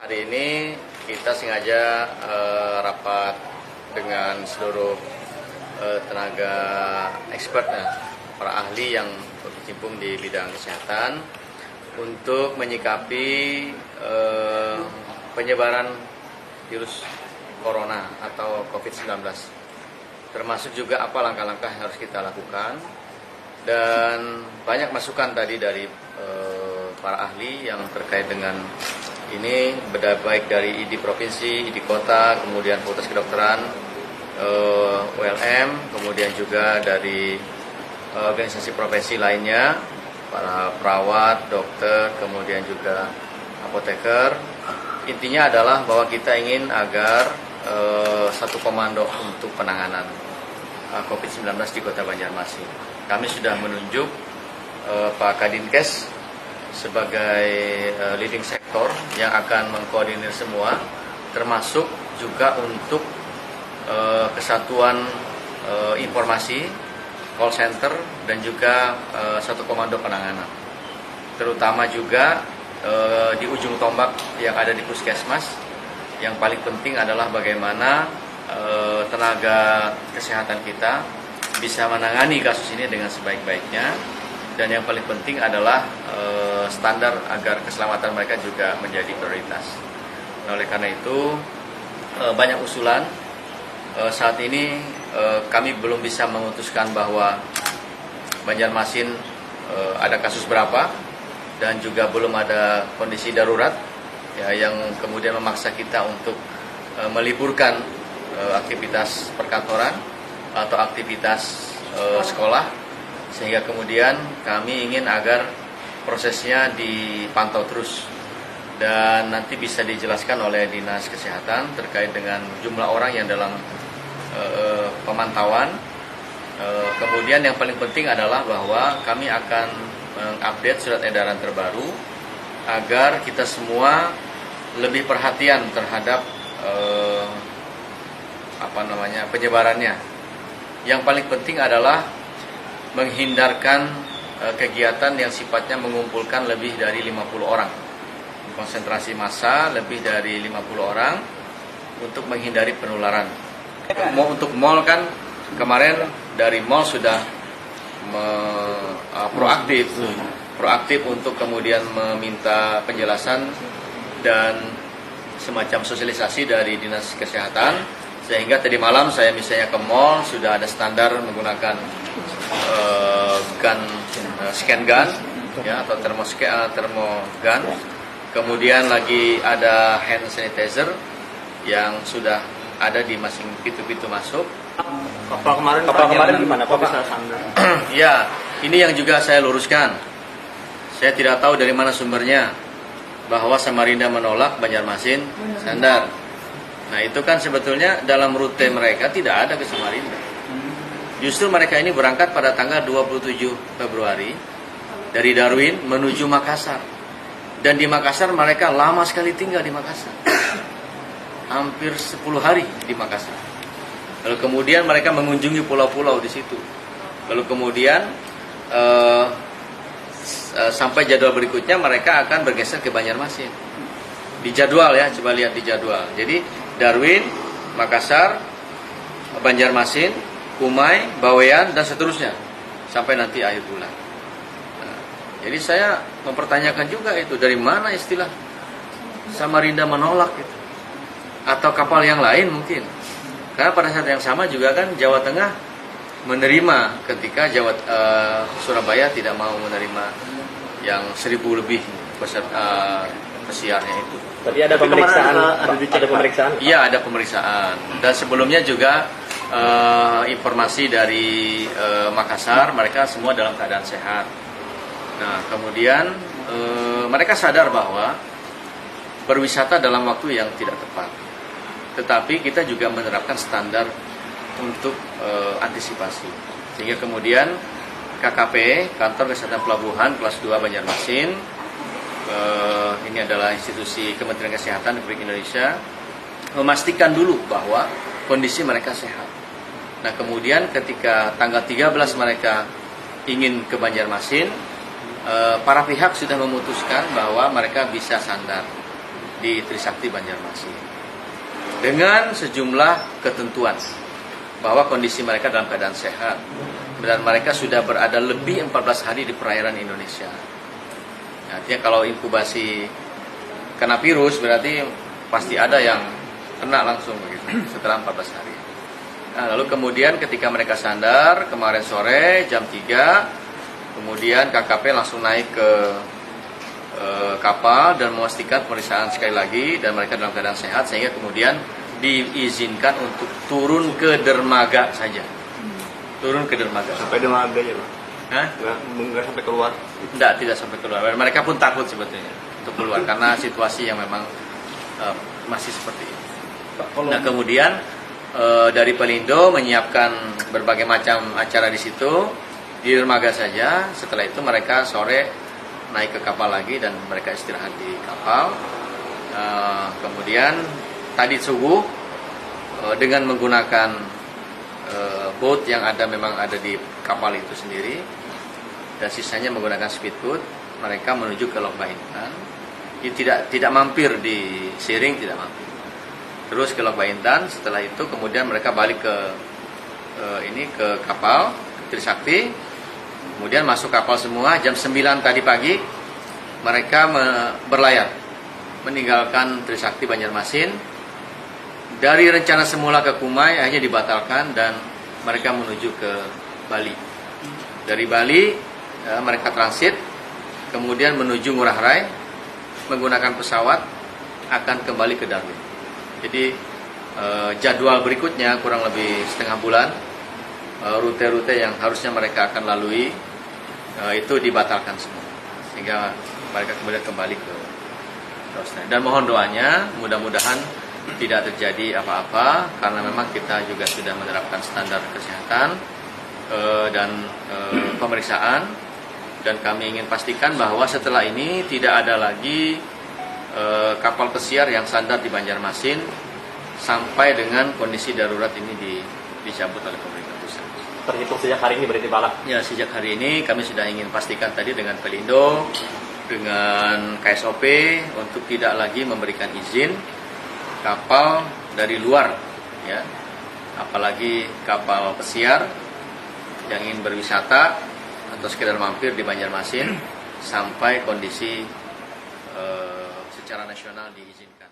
Hari ini kita sengaja rapat dengan seluruh tenaga expertnya, para ahli yang berkecimpung di bidang kesehatan untuk menyikapi penyebaran virus corona atau COVID-19. Termasuk juga apa langkah-langkah yang harus kita lakukan, dan banyak masukan tadi dari para ahli yang terkait dengan ini, baik dari ID provinsi, ID kota, kemudian fakultas kedokteran, ULM, kemudian juga dari organisasi profesi lainnya, para perawat, dokter, kemudian juga apoteker. Intinya adalah bahwa kita ingin agar satu komando untuk penanganan COVID-19 di Kota Banjarmasin. Kami sudah menunjuk Pak Kadinkes sebagai leading sektor yang akan mengkoordinir semua, termasuk juga untuk kesatuan informasi, call center, dan juga satu komando penanganan. Terutama juga di ujung tombak yang ada di puskesmas, yang paling penting adalah bagaimana tenaga kesehatan kita bisa menangani kasus ini dengan sebaik-baiknya. Dan yang paling penting adalah standar agar keselamatan mereka juga menjadi prioritas. Nah, oleh karena itu banyak usulan. Saat ini kami belum bisa memutuskan bahwa Banjarmasin ada kasus berapa, dan juga belum ada kondisi darurat ya, yang kemudian memaksa kita untuk meliburkan aktivitas perkantoran atau aktivitas sekolah. Sehingga kemudian kami ingin agar prosesnya dipantau terus dan nanti bisa dijelaskan oleh Dinas Kesehatan terkait dengan jumlah orang yang dalam pemantauan. Kemudian yang paling penting adalah bahwa kami akan mengupdate surat edaran terbaru agar kita semua lebih perhatian terhadap penyebarannya. Yang paling penting adalah menghindarkan kegiatan yang sifatnya mengumpulkan lebih dari 50 orang. Konsentrasi massa lebih dari 50 orang untuk menghindari penularan. Untuk mal kan kemarin dari mal sudah proaktif untuk kemudian meminta penjelasan dan semacam sosialisasi dari Dinas Kesehatan, sehingga tadi malam saya misalnya ke mal sudah ada standar menggunakan scan gun ya, atau termogun. Kemudian lagi ada hand sanitizer yang sudah ada di masing pintu-pintu masuk. Kapal kemarin gimana Pak bisa sandar? Ya, ini yang juga saya luruskan. Saya tidak tahu dari mana sumbernya bahwa Samarinda menolak Banjarmasin sandar. Nah, itu kan sebetulnya dalam rute mereka tidak ada ke Samarinda. Justru mereka ini berangkat pada tanggal 27 Februari dari Darwin menuju Makassar. Dan di Makassar mereka lama sekali tinggal di Makassar. Hampir 10 hari di Makassar. Lalu kemudian mereka mengunjungi pulau-pulau di situ. Lalu kemudian sampai jadwal berikutnya mereka akan bergeser ke Banjarmasin. Di jadwal ya, coba lihat di jadwal. Jadi Darwin, Makassar, Banjarmasin, Kumai, Bawean, dan seterusnya sampai nanti akhir bulan. Nah, jadi saya mempertanyakan juga itu dari mana istilah Samarinda menolak itu, atau kapal yang lain mungkin. Karena pada saat yang sama juga kan Jawa Tengah menerima ketika Surabaya tidak mau menerima yang 1.000 lebih pesiarnya itu. Tadi ada pemeriksaan, ada pemeriksaan? Iya, ada pemeriksaan. Dan sebelumnya juga informasi dari Makassar, mereka semua dalam keadaan sehat. Nah, kemudian mereka sadar bahwa berwisata dalam waktu yang tidak tepat. Tetapi kita juga menerapkan standar untuk antisipasi. Sehingga kemudian KKP, Kantor Kesehatan Pelabuhan Kelas 2 Banjarmasin, ini adalah institusi Kementerian Kesehatan Republik Indonesia, memastikan dulu bahwa kondisi mereka sehat. Nah, kemudian ketika tanggal 13 mereka ingin ke Banjarmasin, para pihak sudah memutuskan bahwa mereka bisa sandar. di Trisakti Banjarmasin dengan sejumlah ketentuan bahwa kondisi mereka dalam keadaan sehat dan mereka sudah berada lebih 14 hari di perairan Indonesia. Artinya kalau inkubasi kena virus berarti pasti ada yang kena langsung begitu setelah 14 hari. Nah, lalu kemudian ketika mereka sandar kemarin sore jam 3, kemudian KKP langsung naik ke kapal dan memastikan pemeriksaan sekali lagi dan mereka dalam keadaan sehat sehingga kemudian diizinkan untuk turun ke dermaga saja. Turun ke dermaga. Sampai dermaga ya, Pak? Hah? Nggak sampai keluar? Tidak sampai keluar. Mereka pun takut sebetulnya untuk keluar karena situasi yang memang masih seperti ini. Nah kemudian dari Pelindo menyiapkan berbagai macam acara di situ di dermaga saja. Setelah itu mereka sore naik ke kapal lagi dan mereka istirahat di kapal. Kemudian tadi subuh dengan menggunakan boat yang memang ada di kapal itu sendiri dan sisanya menggunakan speedboat, mereka menuju ke Lok Bahintan. Tidak mampir di Siring, tidak mampir. Terus ke Lok Bahintan. Setelah itu kemudian mereka balik ke kapal Trisakti. Kemudian masuk kapal semua jam 9 tadi pagi mereka berlayar meninggalkan Trisakti Banjarmasin. Dari rencana semula ke Kumai akhirnya dibatalkan dan mereka menuju ke Bali. Dari Bali mereka transit kemudian menuju Ngurah Rai menggunakan pesawat akan kembali ke Darwin. Jadi jadwal berikutnya kurang lebih setengah bulan rute-rute yang harusnya mereka akan lalui itu dibatalkan semua sehingga mereka kemudian kembali ke Australia. Dan mohon doanya mudah-mudahan tidak terjadi apa-apa karena memang kita juga sudah menerapkan standar kesehatan dan pemeriksaan dan kami ingin pastikan bahwa setelah ini tidak ada lagi kapal pesiar yang sandar di Banjarmasin sampai dengan kondisi darurat ini dicabut oleh pemerintah pusat. Terhitung sejak hari ini berarti Pak? Ya, sejak hari ini kami sudah ingin pastikan tadi dengan Pelindo, dengan KSOP untuk tidak lagi memberikan izin kapal dari luar, ya, apalagi kapal pesiar yang ingin berwisata atau sekedar mampir di Banjarmasin sampai kondisi secara nasional diizinkan.